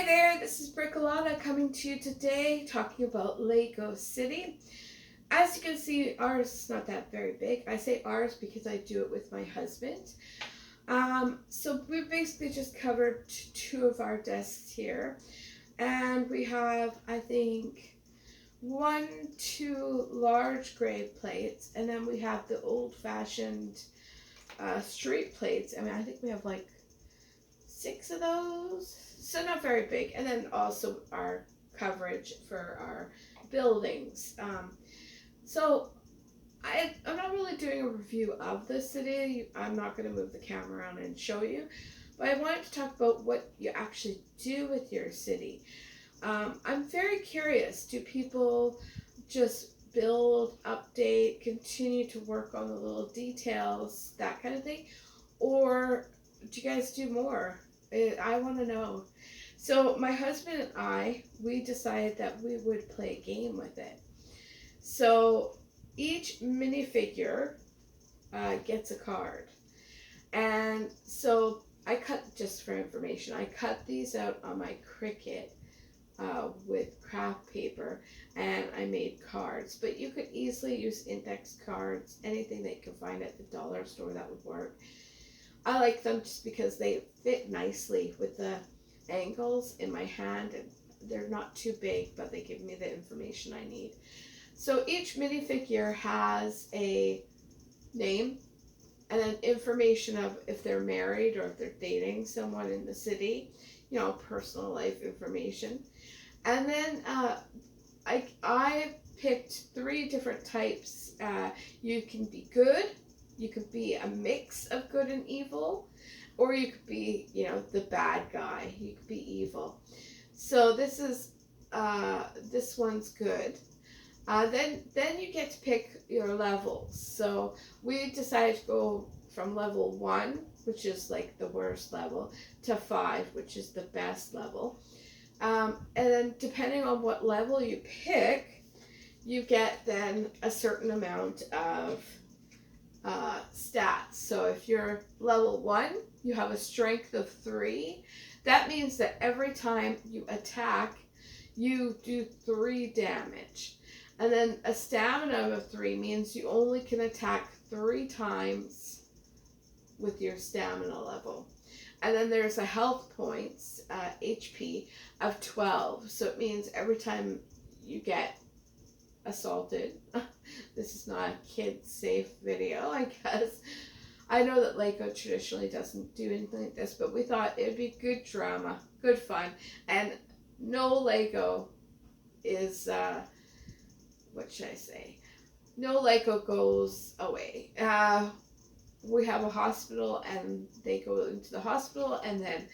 there, this is Brickolana coming to you today talking about Lego City. As you can see, ours is not that very big. I say ours because I do it with my husband. So we basically just covered two of our desks here. And we have, I think, two large gray plates. And then we have the old-fashioned street plates. I mean, I think we have like 6 of those. So not very big. And then also our coverage for our buildings. So I'm not really doing a review of the city. I'm not going to move the camera around and show you. But I wanted to talk about what you actually do with your city. I'm very curious. Do people just build, update, continue to work on the little details, that kind of thing? Or do you guys do more? I want to know. So my husband and I, we decided that we would play a game with it. So each minifigure gets a card. And so I cut, just for information, I cut these out on my Cricut with craft paper, and I made cards. But you could easily use index cards, anything that you can find at the dollar store that would work. I like them just because they fit nicely with the angles in my hand, and they're not too big, but they give me the information I need. So each minifigure has a name and then information of if they're married or if they're dating someone in the city, you know, personal life information. And then I picked 3 different types. You can be good, you could be a mix of good and evil, or you could be, you know, the bad guy. You could be evil. So this is, this one's good. Then you get to pick your levels. So we decided to go from level 1, which is like the worst level, to 5, which is the best level. And then depending on what level you pick, you get then a certain amount of stats. So if you're level 1, you have a strength of 3. That means that every time you attack, you do 3 damage. And then a stamina of 3 means you only can attack 3 times with your stamina level. And then there's a health points, HP, of 12. So it means every time you get assaulted, this is not a kid safe video, I guess. I know that Lego traditionally doesn't do anything like this, but we thought it would be good drama, good fun. And no Lego is, what should I say? No Lego goes away. We have a hospital, and they go into the hospital, and then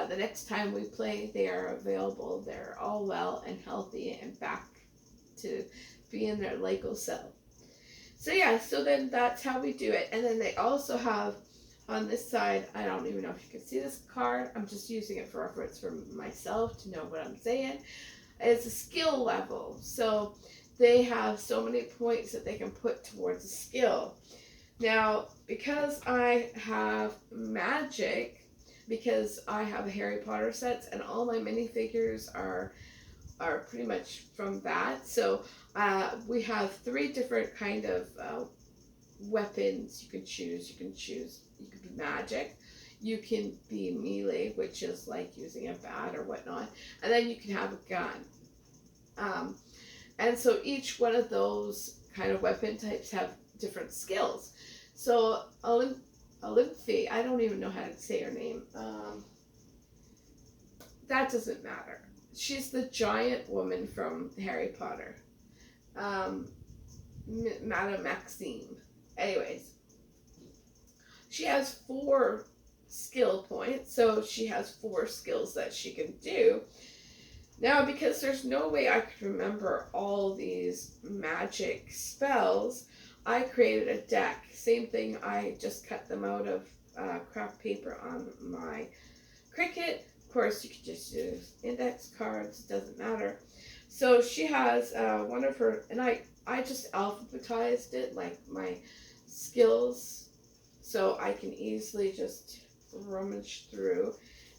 the next time we play, they are available. They're all well and healthy and back to be in their Lego cell. So yeah, so then that's how we do it. And then they also have on this side, I don't even know if you can see this card. I'm just using it for reference for myself to know what I'm saying. It's a skill level. So they have so many points that they can put towards a skill. Now, because I have magic, because I have Harry Potter sets, and all my minifigures are pretty much from that. So we have 3 different kind of weapons you can choose. You can be magic. You can be melee, which is like using a bat or whatnot. And then you can have a gun. And so each one of those kind of weapon types have different skills. So Olympi, I don't even know how to say her name. That doesn't matter. She's the giant woman from Harry Potter. Madame Maxime. Anyways, she has 4 skill points, so she has 4 skills that she can do. Now, because there's no way I could remember all these magic spells, I created a deck. Same thing, I just cut them out of craft paper on my Cricut. Of course, you could just use index cards, doesn't matter. So she has one of her, and I just alphabetized it, like my skills, so I can easily just rummage through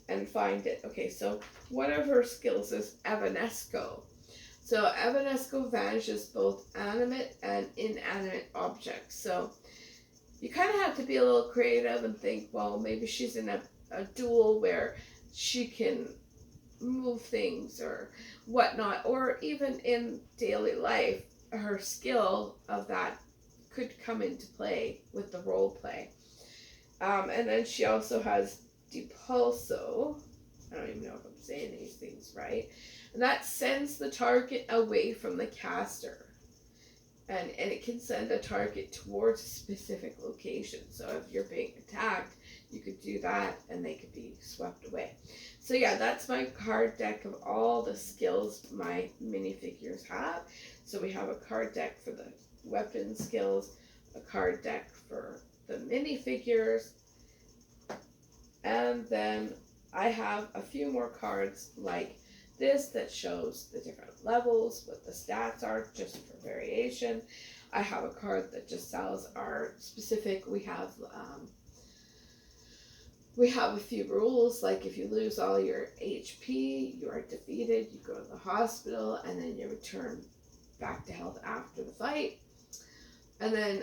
and find it. Okay, so one of her skills is Evanesco. So Evanesco vanishes both animate and inanimate objects. So you kind of have to be a little creative and think, well, maybe she's in a duel where she can move things or whatnot, or even in daily life, her skill of that could come into play with the role play. And then she also has Depulso. I don't even know if I'm saying these things right. And that sends the target away from the caster. And it can send a target towards a specific location. So if you're being attacked, you could do that and they could be swept away. So yeah, that's my card deck of all the skills my minifigures have. So we have a card deck for the weapon skills, a card deck for the minifigures, and then I have a few more cards like this that shows the different levels, what the stats are, just for variation. I have a card that just tells our specific. We have a few rules, like if you lose all your HP, you are defeated, you go to the hospital, and then you return back to health after the fight. And then,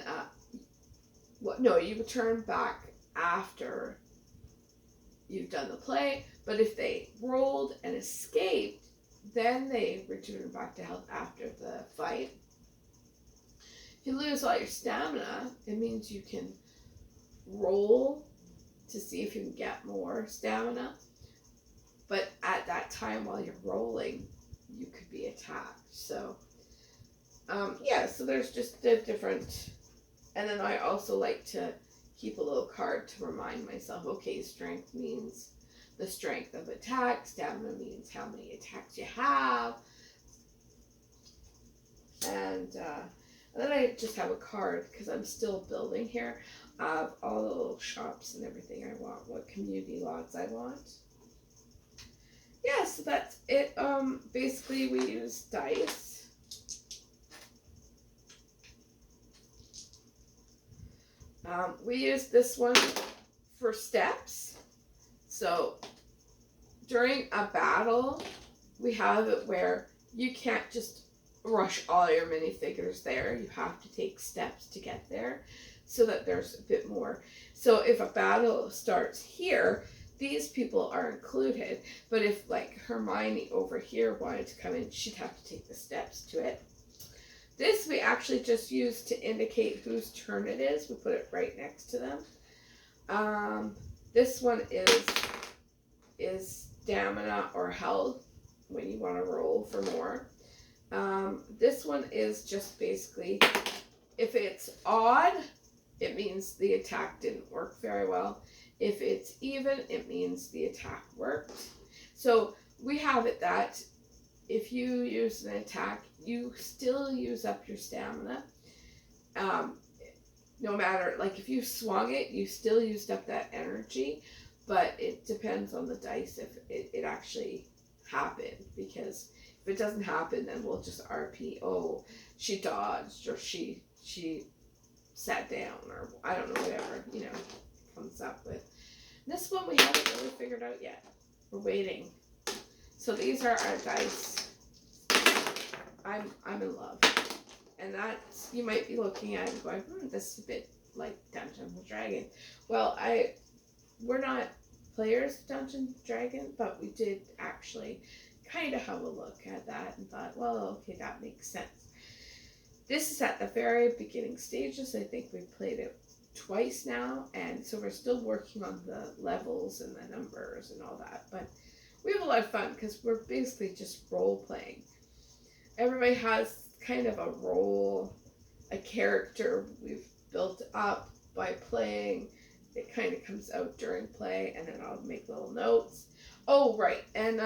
you return back after you've done the play, but if they rolled and escaped, then they return back to health after the fight. If you lose all your stamina, it means you can roll to see if you can get more stamina, but at that time while you're rolling, you could be attacked. So so there's just a different, and then I also like to keep a little card to remind myself, okay, strength means the strength of attack, stamina means how many attacks you have, and then I just have a card, because I'm still building here, of all the little shops and everything I want, what community lots I want. Yeah, so that's it. Basically we use dice. We use this one for steps. So during a battle, we have it where you can't just rush all your minifigures there. You have to take steps to get there so that there's a bit more. So if a battle starts here, these people are included. But if like Hermione over here wanted to come in, she'd have to take the steps to it. This we actually just use to indicate whose turn it is. We put it right next to them. This one is stamina or health when you want to roll for more. This one is just basically, if it's odd, it means the attack didn't work very well. If it's even, it means the attack worked. So we have it that if you use an attack, you still use up your stamina. No matter, like if you swung it, you still used up that energy, but it depends on the dice if it actually happened, because if it doesn't happen, then we'll just RP, oh, she dodged, or she sat down, or I don't know, whatever, comes up with. This one we haven't really figured out yet. We're waiting. So these are our dice. I'm in love. And that's, you might be looking at it and going, this is a bit like Dungeons and Dragons. Well, we're not players of Dungeons and Dragons, but we did actually kind of have a look at that and thought, well, okay, that makes sense. This is at the very beginning stages. I think we've played it twice now, and so we're still working on the levels and the numbers and all that, but we have a lot of fun because we're basically just role playing. Everybody has kind of a role, a character we've built up by playing. It kind of comes out during play, and then I'll make little notes. Oh, right, and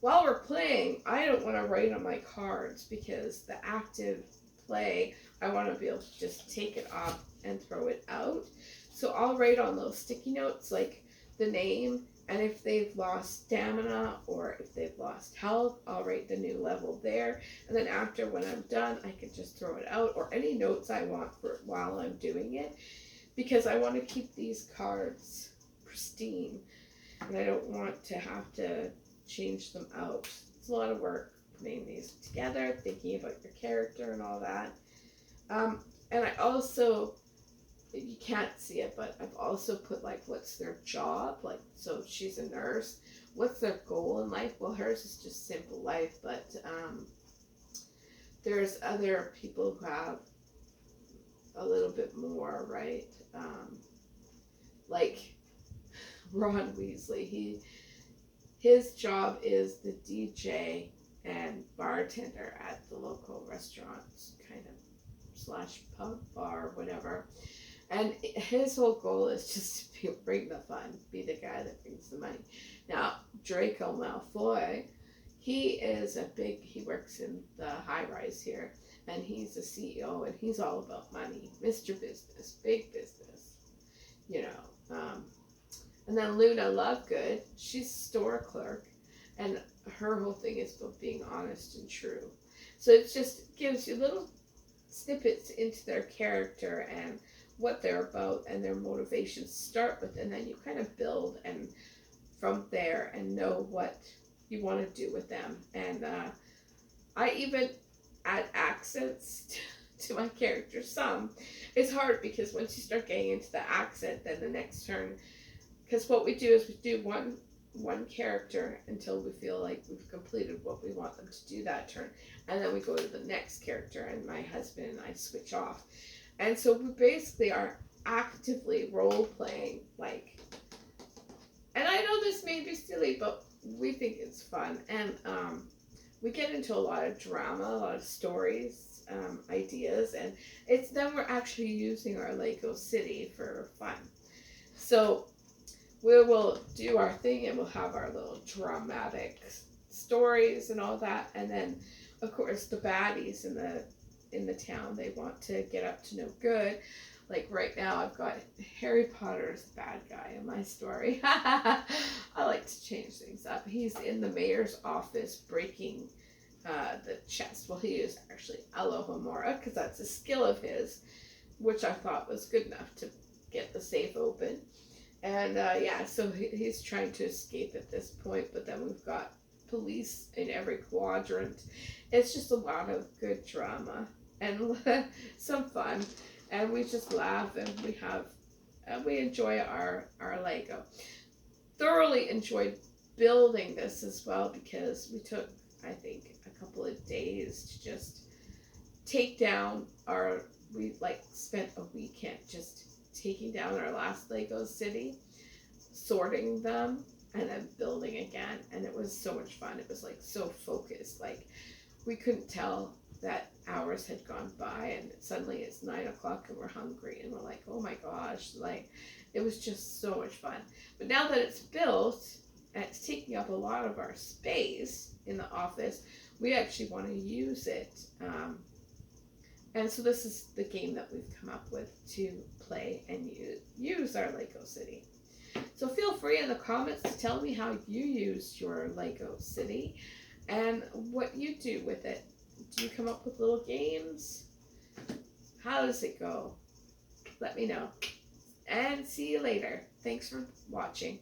while we're playing, I don't want to write on my cards, because the active play, I want to be able to just take it off and throw it out. So I'll write on those sticky notes, like the name, and if they've lost stamina or if they've lost health, I'll write the new level there. And then after, when I'm done, I can just throw it out, or any notes I want for while I'm doing it, because I want to keep these cards pristine. and I don't want to have to change them out. It's a lot of work putting these together, thinking about your character and all that. And I also, you can't see it, but I've also put like what's their job, like, so she's a nurse. What's their goal in life? Well, hers is just simple life, but there's other people who have a little bit more, right? Like Ron Weasley, his job is the DJ and bartender at the local restaurants, kind of slash pub bar, whatever. And his whole goal is just to bring the fun, be the guy that brings the money. Now, Draco Malfoy, he works in the high rise here, and he's a CEO, and he's all about money, Mr. Business, big business, you know. And then Luna Lovegood, she's a store clerk, and her whole thing is about being honest and true. So it just gives you little snippets into their character and what they're about and their motivations to start with, and then you kind of build and from there and know what you want to do with them. And I even add accents to my character some. It's hard because once you start getting into the accent, then the next turn, because what we do is we do one character until we feel like we've completed what we want them to do that turn, and then we go to the next character, and my husband and I switch off. And so we basically are actively role-playing, like, and I know this may be silly, but we think it's fun. And we get into a lot of drama, a lot of stories, ideas, and then we're actually using our Lego city for fun. So we will do our thing, and we'll have our little dramatic stories and all that. And then, of course, the baddies in the town, they want to get up to no good. Like right now, I've got Harry Potter's the bad guy in my story. I like to change things up. He's in the mayor's office breaking the chest. Well, he is actually Alohomora, because that's a skill of his, which I thought was good enough to get the safe open. And yeah, so he's trying to escape at this point, but then we've got police in every quadrant. It's just a lot of good drama and some fun, and we just laugh, and we enjoy our Lego. Thoroughly enjoyed building this as well, because we took, I think, a couple of days to just take down we like spent a weekend just taking down our last Lego city, sorting them, and then building again. And it was so much fun. It was like so focused. Like we couldn't tell that hours had gone by, and suddenly it's 9:00 and we're hungry, and we're like, oh my gosh, like it was just so much fun. But now that it's built and it's taking up a lot of our space in the office, we actually want to use it. And so this is the game that we've come up with to play and use our Lego city. So feel free in the comments to tell me how you use your Lego city and what you do with it. Do you come up with little games? How does it go? Let me know. And see you later. Thanks for watching.